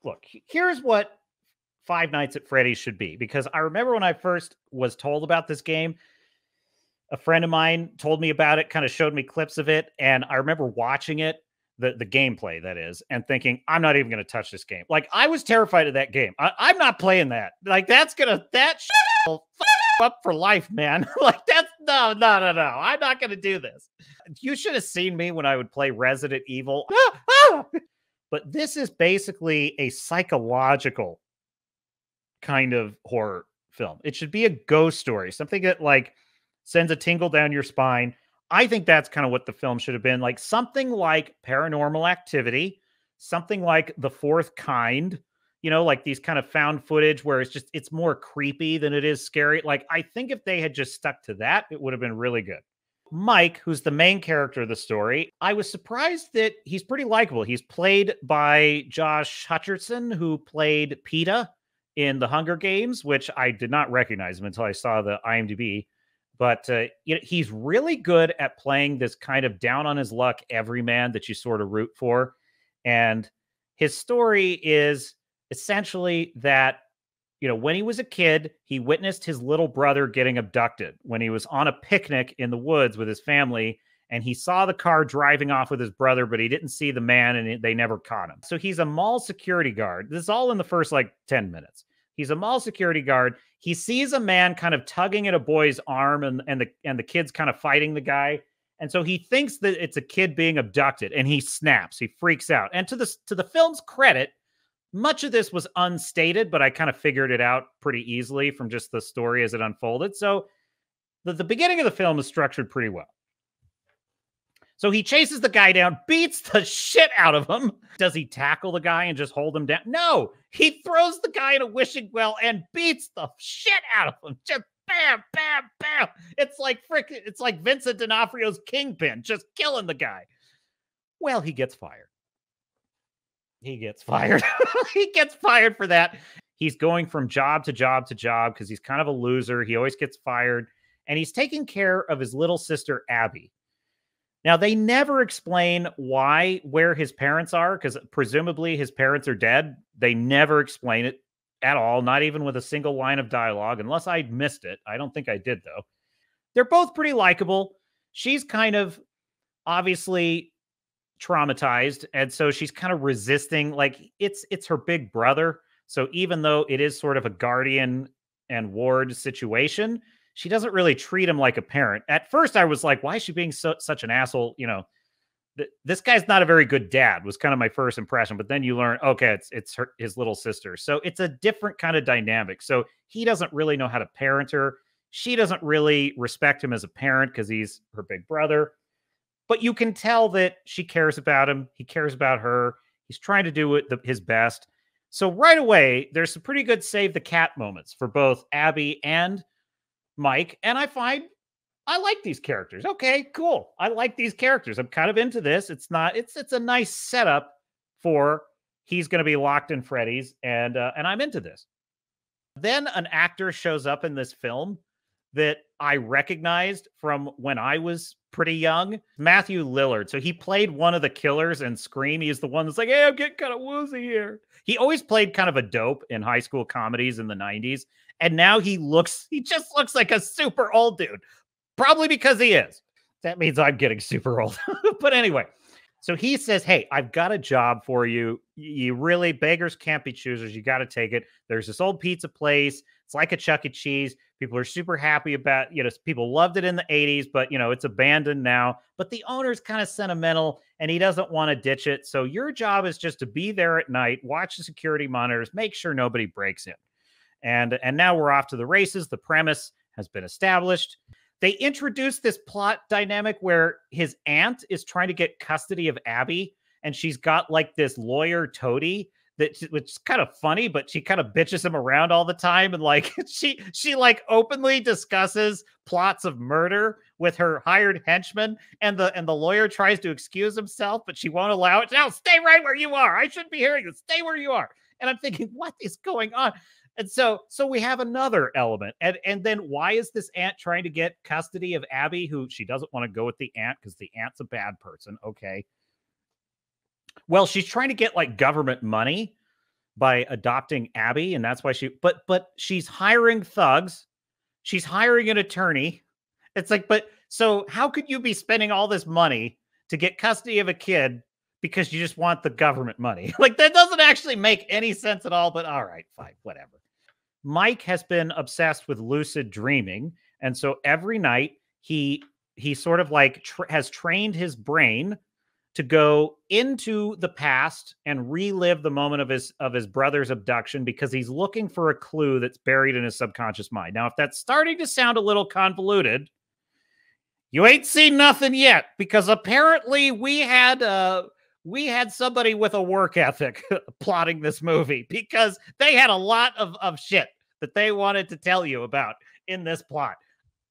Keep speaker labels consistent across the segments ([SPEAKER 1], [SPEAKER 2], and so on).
[SPEAKER 1] look, here's what Five Nights at Freddy's should be, because I remember when I first was told about this game, a friend of mine told me about it, kind of showed me clips of it, and I remember watching it, the gameplay that is, and thinking, I'm not even going to touch this game. Like, I was terrified of that game. I'm not playing that. Like, that shit will up for life, man. Like, that's no. I'm not going to do this. You should have seen me when I would play Resident Evil. But this is basically a psychological kind of horror film. It should be a ghost story, something that like sends a tingle down your spine. I think that's kind of what the film should have been, like something like Paranormal Activity, something like The Fourth Kind, you know, like these kind of found footage where it's more creepy than it is scary. Like, I think if they had just stuck to that, it would have been really good. Mike, who's the main character of the story, I was surprised that he's pretty likable. He's played by Josh Hutcherson, who played PETA in The Hunger Games, which I did not recognize him until I saw the IMDb. But he's really good at playing this kind of down on his luck everyman that you sort of root for. And his story is essentially that, you know, when he was a kid, he witnessed his little brother getting abducted when he was on a picnic in the woods with his family. And he saw the car driving off with his brother, but he didn't see the man, and they never caught him. So he's a mall security guard. This is all in the first, 10 minutes. He's a mall security guard. He sees a man kind of tugging at a boy's arm, and the kid's kind of fighting the guy. And so he thinks that it's a kid being abducted, and he snaps. He freaks out. And to the film's credit, much of this was unstated, but I kind of figured it out pretty easily from just the story as it unfolded. So the beginning of the film is structured pretty well. So he chases the guy down, beats the shit out of him. Does he tackle the guy and just hold him down? No, he throws the guy in a wishing well and beats the shit out of him. Just bam, bam, bam. It's like Vincent D'Onofrio's Kingpin, just killing the guy. Well, he gets fired. He gets fired. He gets fired for that. He's going from job to job to job because he's kind of a loser. He always gets fired. And he's taking care of his little sister, Abby. Now, they never explain where his parents are, because presumably his parents are dead. They never explain it at all, not even with a single line of dialogue, unless I missed it. I don't think I did, though. They're both pretty likable. She's kind of obviously traumatized, and so she's kind of resisting. Like, it's her big brother. So even though it is sort of a guardian and ward situation, she doesn't really treat him like a parent. At first, I was like, why is she being such an asshole? You know, this guy's not a very good dad, was kind of my first impression. But then you learn, okay, it's his little sister. So it's a different kind of dynamic. So he doesn't really know how to parent her. She doesn't really respect him as a parent because he's her big brother. But you can tell that she cares about him. He cares about her. He's trying to do his best. So right away, there's some pretty good save the cat moments for both Abby and Mike, and I find I like these characters. Okay, cool. I like these characters. I'm kind of into this. It's a nice setup for he's going to be locked in Freddy's, and I'm into this. Then an actor shows up in this film that I recognized from when I was pretty young, Matthew Lillard. So he played one of the killers in Scream. He's the one that's like, hey, I'm getting kind of woozy here. He always played kind of a dope in high school comedies in the 90s. And now he just looks like a super old dude, probably because he is. That means I'm getting super old. But anyway, so he says, hey, I've got a job for you. You really, beggars can't be choosers. You got to take it. There's this old pizza place. It's like a Chuck E. Cheese. People are super happy about, people loved it in the 80s, but, it's abandoned now. But the owner's kind of sentimental and he doesn't want to ditch it. So your job is just to be there at night, watch the security monitors, make sure nobody breaks in. And now we're off to the races. The premise has been established. They introduced this plot dynamic where his aunt is trying to get custody of Abby, and she's got like this lawyer toady which is kind of funny, but she kind of bitches him around all the time, and like she like openly discusses plots of murder with her hired henchman, and the lawyer tries to excuse himself, but she won't allow it. Now stay right where you are. I shouldn't be hearing this. Stay where you are. And I'm thinking, what is going on? And so we have another element. And then why is this aunt trying to get custody of Abby, who she doesn't want to go with the aunt because the aunt's a bad person? Okay. Well, she's trying to get like government money by adopting Abby, and that's why but she's hiring thugs. She's hiring an attorney. It's like, but so how could you be spending all this money to get custody of a kid because you just want the government money? Like, that doesn't actually make any sense at all, but all right, fine, whatever. Mike has been obsessed with lucid dreaming, and so every night he sort of like has trained his brain to go into the past and relive the moment of his brother's abduction, because he's looking for a clue that's buried in his subconscious mind. Now, if that's starting to sound a little convoluted, you ain't seen nothing yet, because apparently we had somebody with a work ethic plotting this movie, because they had a lot of shit that they wanted to tell you about in this plot.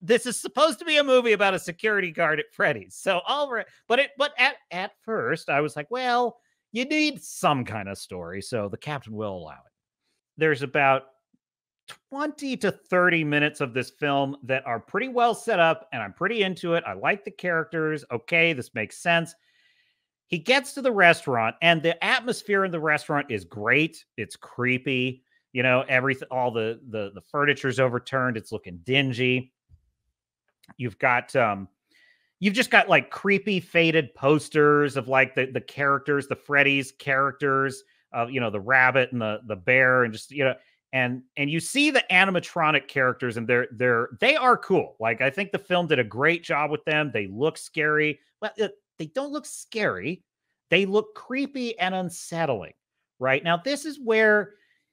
[SPEAKER 1] This is supposed to be a movie about a security guard at Freddy's. So all right, but at first I was like, well, you need some kind of story, so the captain will allow it. There's about 20 to 30 minutes of this film that are pretty well set up, and I'm pretty into it. I like the characters. Okay, this makes sense. He gets to the restaurant, and the atmosphere in the restaurant is great. It's creepy. You know, everything, all the furniture's overturned. It's looking dingy. You've just got like creepy faded posters of like the characters, the Freddys characters, you know, the rabbit and the bear, and just, you know, and you see the animatronic characters, and they are cool. Like, I think the film did a great job with them. They look scary. Well, they don't look scary. They look creepy and unsettling. Right now, this is where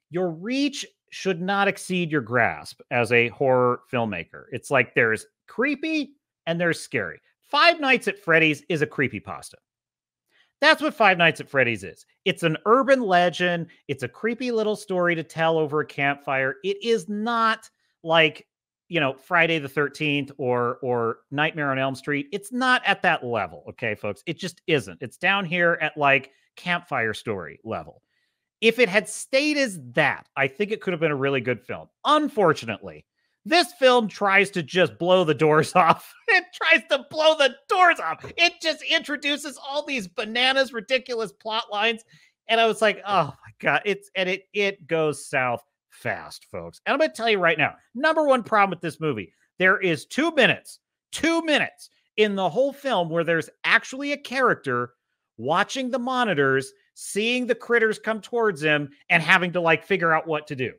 [SPEAKER 1] your reach should not exceed your grasp as a horror filmmaker. It's like there's creepy and there's scary. Five Nights at Freddy's is a creepypasta. That's what Five Nights at Freddy's is. It's an urban legend. It's a creepy little story to tell over a campfire. It is not like, you know, Friday the 13th or Nightmare on Elm Street. It's not at that level, okay, folks? It just isn't. It's down here at like campfire story level. If it had stayed as that, I think it could have been a really good film. Unfortunately, this film tries to just blow the doors off. It tries to blow the doors off. It just introduces all these bananas, ridiculous plot lines. And I was like, oh my God, it goes south fast, folks. And I'm going to tell you right now, number one problem with this movie, there is 2 minutes in the whole film where there's actually a character watching the monitors, seeing the critters come towards him, and having to like figure out what to do.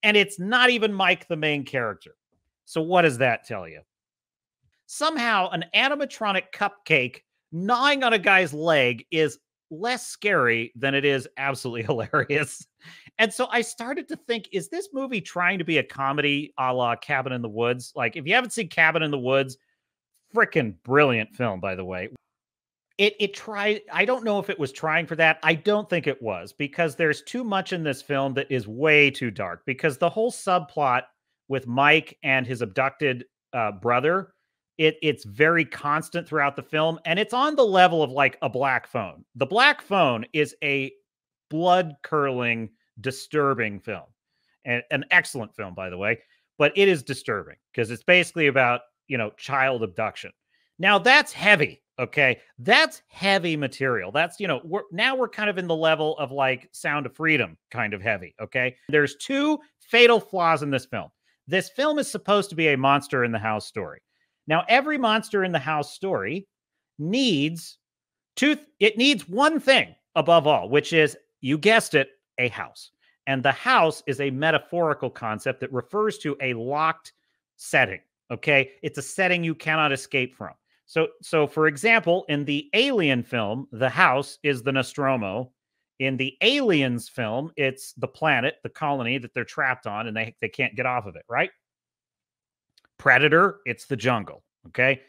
[SPEAKER 1] And it's not even Mike, the main character. So what does that tell you? Somehow an animatronic cupcake gnawing on a guy's leg is less scary than it is absolutely hilarious. And so I started to think, is this movie trying to be a comedy a la Cabin in the Woods? Like, if you haven't seen Cabin in the Woods, freaking brilliant film, by the way. It tried, I don't know if it was trying for that. I don't think it was, because there's too much in this film that is way too dark, because the whole subplot with Mike and his abducted brother, it's very constant throughout the film, and it's on the level of like a Black Phone. The Black Phone is a blood-curdling, disturbing film, and an excellent film, by the way, but it is disturbing because it's basically about, you know, child abduction. Now that's heavy. Okay, that's heavy material. That's, you know, we're kind of in the level of like Sound of Freedom kind of heavy. Okay, there's 2 fatal flaws in this film. This film is supposed to be a monster in the house story. Now, every monster in the house story needs one thing above all, which is, you guessed it, a house. And the house is a metaphorical concept that refers to a locked setting. Okay, it's a setting you cannot escape from. So for example, in the Alien film, the house is the Nostromo. In the Aliens film, it's the planet, the colony that they're trapped on, and they can't get off of it, right? Predator, it's the jungle, okay?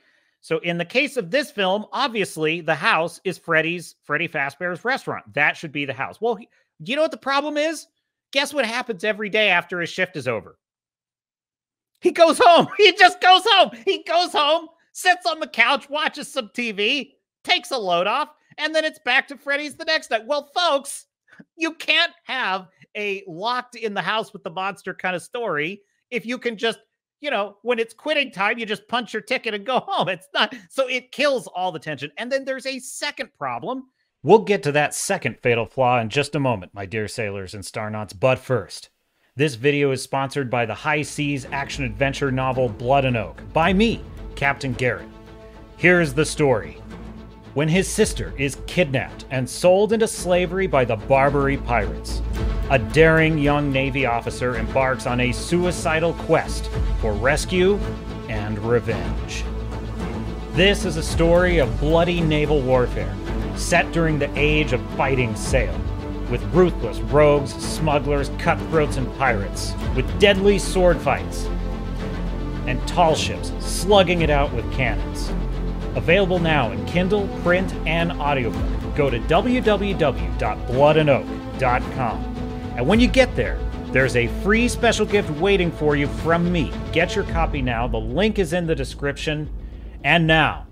[SPEAKER 1] So in the case of this film, obviously, the house is Freddy Fazbear's restaurant. That should be the house. Well, do you know what the problem is? Guess what happens every day after his shift is over? He goes home. He just goes home. He goes home, sits on the couch, watches some TV, takes a load off, and then it's back to Freddy's the next night. Well, folks, you can't have a locked in the house with the monster kind of story if you can just, you know, when it's quitting time, you just punch your ticket and go home. It's not, so it kills all the tension. And then there's a second problem. We'll get to that second fatal flaw in just a moment, my dear sailors and starnauts, but first, this video is sponsored by the high seas action-adventure novel Blood and Oak, by me, Captain Garrett. Here's the story. When his sister is kidnapped and sold into slavery by the Barbary Pirates, a daring young Navy officer embarks on a suicidal quest for rescue and revenge. This is a story of bloody naval warfare, set during the age of fighting sail, with ruthless rogues, smugglers, cutthroats, and pirates, with deadly sword fights, and tall ships slugging it out with cannons. Available now in Kindle, print, and audiobook. Go to www.bloodanoak.com. And when you get there, there's a free special gift waiting for you from me. Get your copy now. The link is in the description. And now,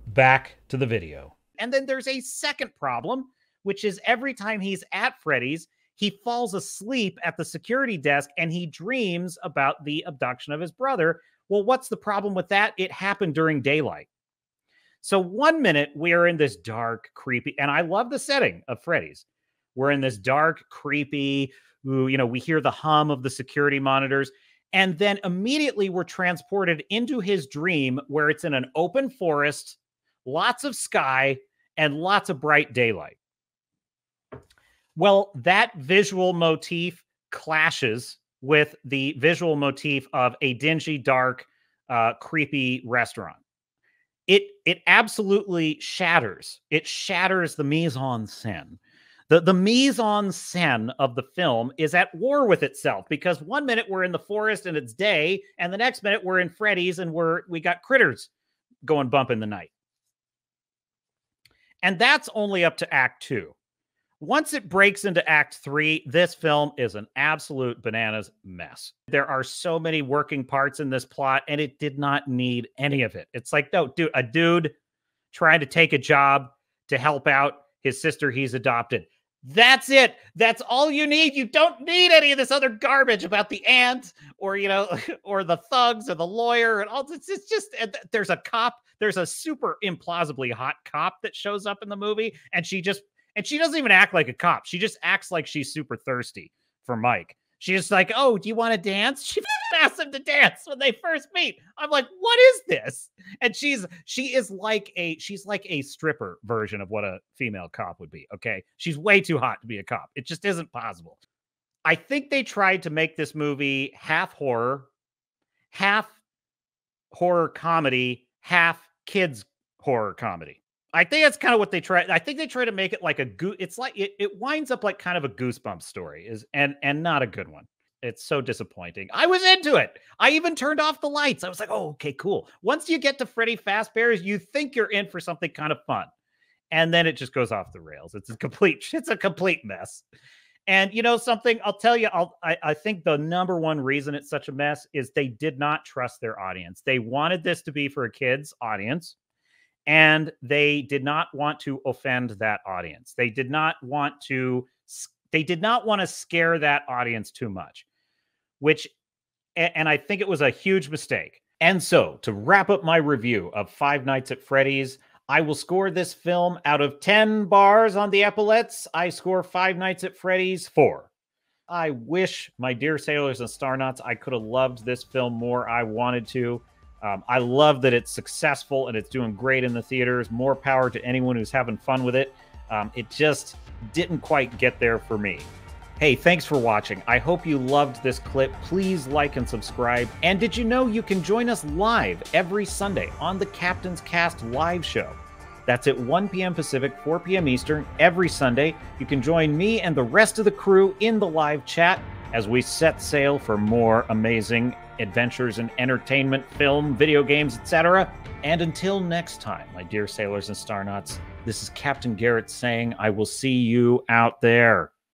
[SPEAKER 1] back to the video. And then there's a second problem, which is every time he's at Freddy's, he falls asleep at the security desk and he dreams about the abduction of his brother. Well, what's the problem with that? It happened during daylight. So 1 minute we're in this dark, creepy, and I love the setting of Freddy's. We're in this dark, creepy, we hear the hum of the security monitors. And then immediately we're transported into his dream where it's in an open forest, lots of sky, and lots of bright daylight. Well, that visual motif clashes with the visual motif of a dingy, dark, creepy restaurant. It absolutely shatters. It shatters the mise-en-scène. The mise-en-scène of the film is at war with itself because 1 minute we're in the forest and it's day, and the next minute we're in Freddy's and we got critters going bump in the night. And that's only up to Act 2. Once it breaks into Act 3, this film is an absolute bananas mess. There are so many working parts in this plot, and it did not need any of it. It's like, no, dude, a dude trying to take a job to help out his sister he's adopted. That's it. That's all you need. You don't need any of this other garbage about the aunt or, or the thugs or the lawyer and all. It's just, there's a cop. There's a super implausibly hot cop that shows up in the movie. And she doesn't even act like a cop. She just acts like she's super thirsty for Mike. She's just like, oh, do you want to dance? She asks him to dance when they first meet. I'm like, what is this? And she's like a stripper version of what a female cop would be. Okay. She's way too hot to be a cop. It just isn't possible. I think they tried to make this movie half horror comedy, half kids horror comedy. I think that's kind of what they try. I think they try to make it like it's like it winds up like kind of a Goosebumps story and not a good one. It's so disappointing. I was into it. I even turned off the lights. I was like, oh, okay, cool. Once you get to Freddy Fazbear's, you think you're in for something kind of fun. And then it just goes off the rails. It's a complete mess. And something, I'll tell you, I think the number one reason it's such a mess is they did not trust their audience. They wanted this to be for a kids audience. And they did not want to offend that audience. They did not want to scare that audience too much, and I think it was a huge mistake. And so to wrap up my review of Five Nights at Freddy's, I will score this film out of 10 bars on the epaulettes. I score Five Nights at Freddy's 4. I wish, my dear sailors and starnauts, I could have loved this film more. I wanted to. I love that it's successful and it's doing great in the theaters. More power to anyone who's having fun with it. It just didn't quite get there for me. Hey, thanks for watching. I hope you loved this clip. Please like and subscribe. And did you know you can join us live every Sunday on the Captain's Cast live show? That's at 1 p.m. Pacific, 4 p.m. Eastern, every Sunday. You can join me and the rest of the crew in the live chat as we set sail for more amazing adventures and entertainment, film, video games, etc. And until next time, my dear sailors and starnauts, this is Captain Garrett saying, I will see you out there.